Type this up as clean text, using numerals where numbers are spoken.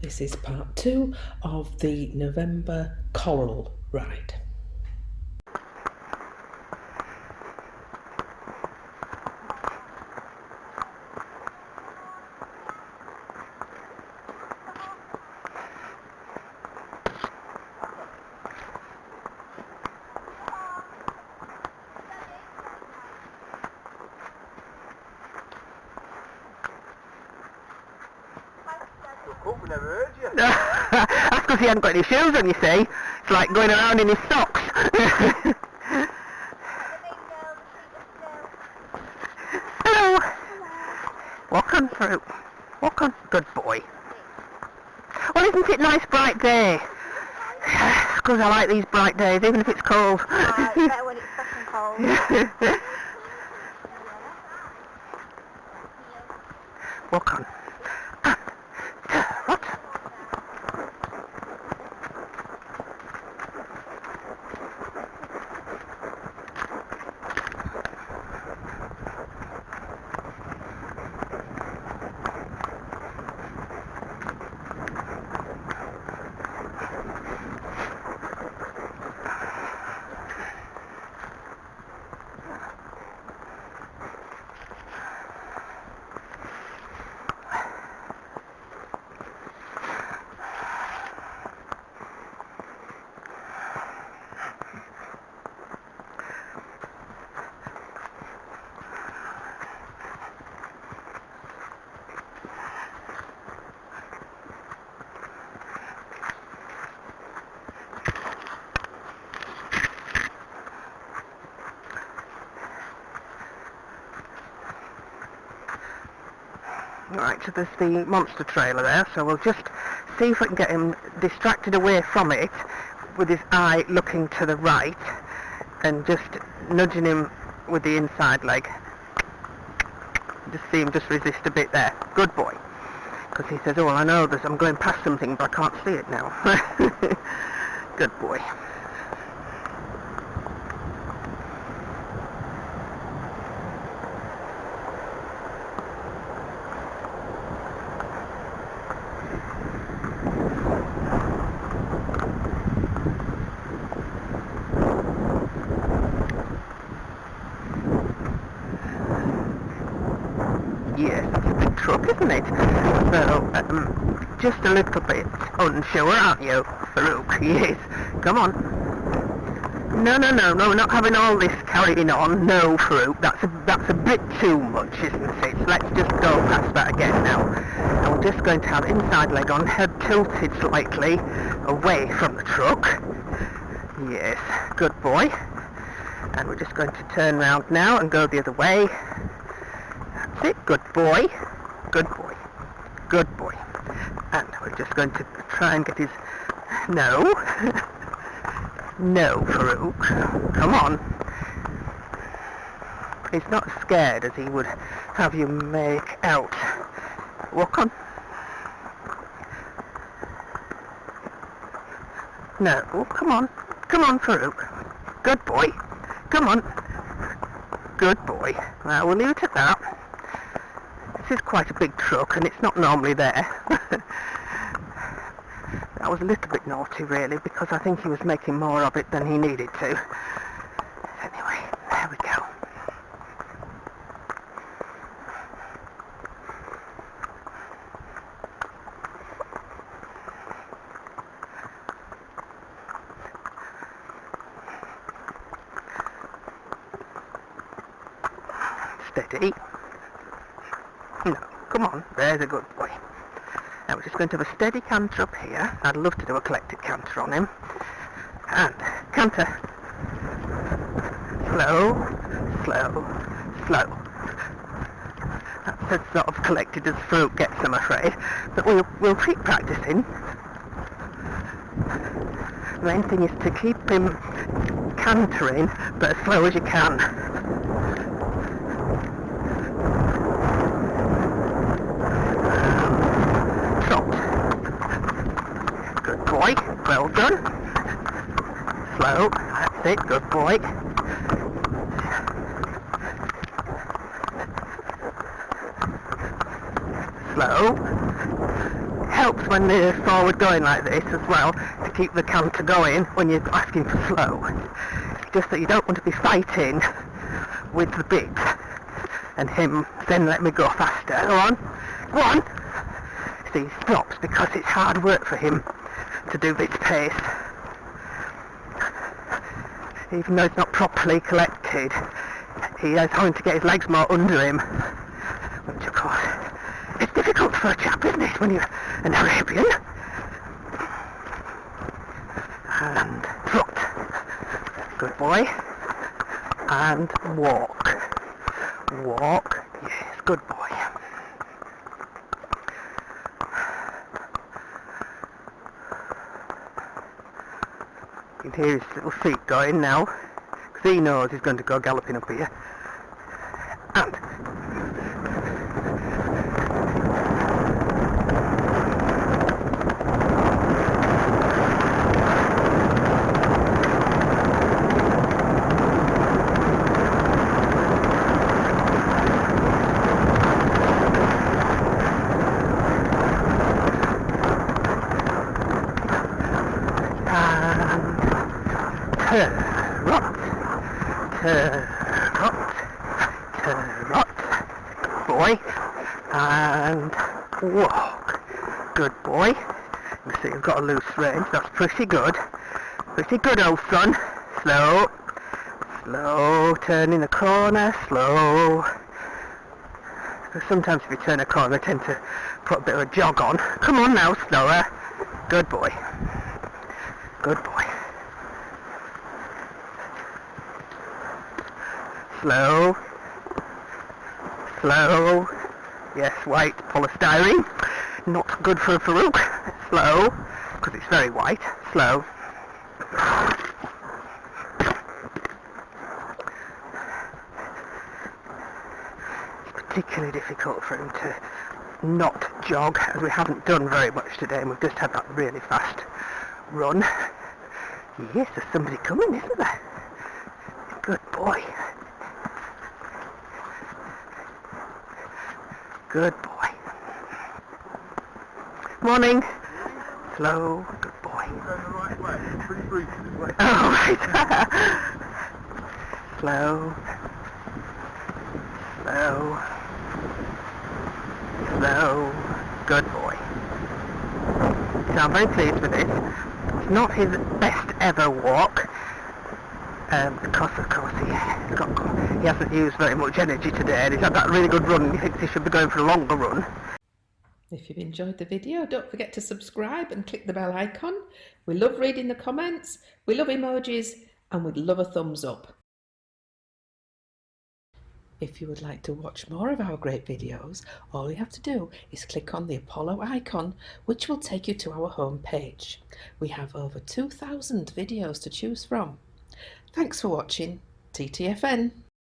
This is part 2 of the November Coral Ride. That's because he hadn't got any shoes on, you see. It's like going around in his socks. Hello. Walk on through. Walk on. Good boy. Well, isn't it a nice bright day? Because I like these bright days, even if it's cold. It's better when it's fucking cold. Walk on. What? Right, so there's the monster trailer there, so we'll just see if we can get him distracted away from it with his eye looking to the right and just nudging him with the inside leg. Just see him just resist a bit there. Good boy. Because he says, oh, well, I know this, I'm going past something, but I can't see it now. Good boy. Yes, that's a big truck, isn't it? So, just a little bit unsure, aren't you, Farouk? Yes. Come on. No, we're not having all this carrying on. No, Farouk, that's a bit too much, isn't it? Let's just go past that again now. And we're just going to have inside leg on, head tilted slightly away from the truck. Yes, good boy. And we're just going to turn round now and go the other way. That's it, good boy. Good boy. Good boy. And we're just going to try and get his... No. No, Farouk. Come on. He's not as scared as he would have you make out. Walk on. No, come on. Come on, Farouk. Good boy. Come on. Good boy. Well, we'll leave it at that. This is quite a big truck and it's not normally there. That was a little bit naughty really, because I think he was making more of it than he needed to. Anyway, there we go. Steady. No, come on, there's a good boy. Now we're just going to have a steady canter up here. I'd love to do a collected canter on him. And canter. Slow, slow, slow. That's as sort of collected as Farouk gets, I'm afraid. But we'll keep practicing. The main thing is to keep him cantering, but as slow as you can. Boy, well done. Slow, that's it, good boy. Slow. helps when they're forward going like this as well, to keep the canter going when you're asking for slow. It's just that you don't want to be fighting with the bit and him then let me go faster. Go on, go on. See, he stops because it's hard work for him to do this pace. Even though it's not properly collected, he is having to get his legs more under him, which of course, it's difficult for a chap, isn't it, when you're an Arabian. And trot. Good boy. And walk. Walk. Yes, good boy. You can hear his little feet going now, because he knows he's going to go galloping up here. And trot, trot, good boy, and walk, good boy. You can see you've got a loose range, that's pretty good, old son. Slow, slow, turning the corner, slow. Because sometimes if you turn a corner, they tend to put a bit of a jog on. Come on now, slower, good boy, good boy. Slow, slow, yes, white polystyrene, not good for a Farouk. Slow, because it's very white, slow. It's particularly difficult for him to not jog, as we haven't done very much today, and we've just had that really fast run. Yes, there's somebody coming, isn't there? Good boy. Good boy. Morning. Slow. Good boy. Going the right way. It's pretty breezy this way. Oh, right. Slow. Slow. Slow. Good boy. So I'm very pleased with this. It's not his best ever walk. Because of course he hasn't used very much energy today, and he's had that really good run. He thinks he should be going for a longer run. If you've enjoyed the video, don't forget to subscribe and click the bell icon. We love reading the comments, we love emojis, and we'd love a thumbs up. If you would like to watch more of our great videos, all you have to do is click on the Apollo icon, which will take you to our home page. We have over 2,000 videos to choose from. Thanks for watching. TTFN.